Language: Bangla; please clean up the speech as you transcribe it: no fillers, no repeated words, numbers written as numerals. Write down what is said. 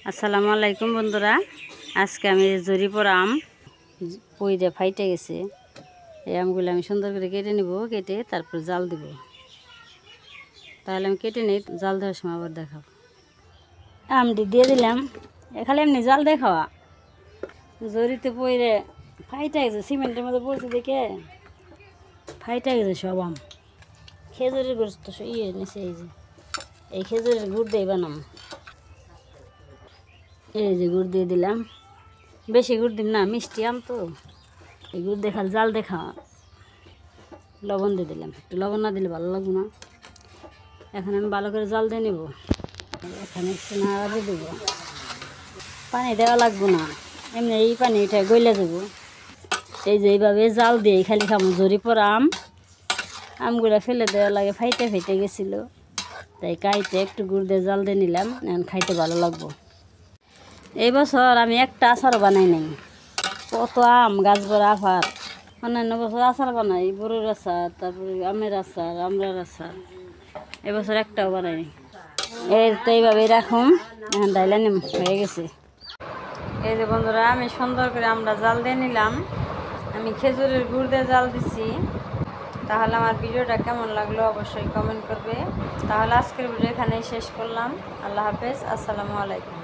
আসসালামু আলাইকুম বন্ধুরা, আজকে আমি জরিপর আম পইরে ফাইটে গেছে। এই আমগুলো আমি সুন্দর করে কেটে নিব, কেটে তারপর জাল দিব। তাহলে আমি কেটে নিই, জাল দেওয়ার সময় আবার দেখাবো। আমটি দিয়ে দিলাম, খালি এমনি জাল দেখাওয়া। জরিতে পইরে ফাইটে গেছে, সিমেন্টের মধ্যে পড়ছে দেখে ফাইটে গেছে সব আম। খেজুরের গুড় তো নিচে, এই খেজুরের গুড় দিয়ে বানাম। এই যে গুড় দিয়ে দিলাম, বেশি গুড় দিন না, মিষ্টি আম তো। এই গুড় দেখাল জাল দেখা। লবণ দিয়ে দিলাম, একটু লবণ না দিলে ভালো লাগবে না। এখন আমি ভালো করে জাল দিয়ে নেব। এখানে একটু নাড়া দিয়ে দেবো, পানি দেওয়া লাগবে না, এমনি এই পানি এটা গইলে দেবো। এই যে এইভাবে জাল দিয়ে খালি খাবো। জরিপর আমগুলো ফেলে দেওয়া লাগে, ফাইটে ফাইটে গেছিলো, তাই কাইতে একটু গুড় দিয়ে জাল দিয়ে নিলাম। এখন খাইতে ভালো লাগবো। এই বছর আমি একটা আচারও বানাই নাই। কত আম গাছ ভরা আফার। অন্যান্য বছর আচার বানাই, বড়ুর আচার, তারপরে আমের আচার, আমড়ার আচার। এবছর একটাও বানাই নাই। এই তো এইভাবেই রাখুন। এখন ডাইলা নিম হয়ে গেছে। এই যে বন্ধুরা, আমি সুন্দর করে আমরা জাল দিয়ে নিলাম। আমি খেজুরের গুড় দিয়ে জাল দিছি। তাহলে আমার ভিডিওটা কেমন লাগলো অবশ্যই কমেন্ট করবে। তাহলে আজকের ভিডিও এখানেই শেষ করলাম। আল্লাহ হাফেজ, আসসালামু আলাইকুম।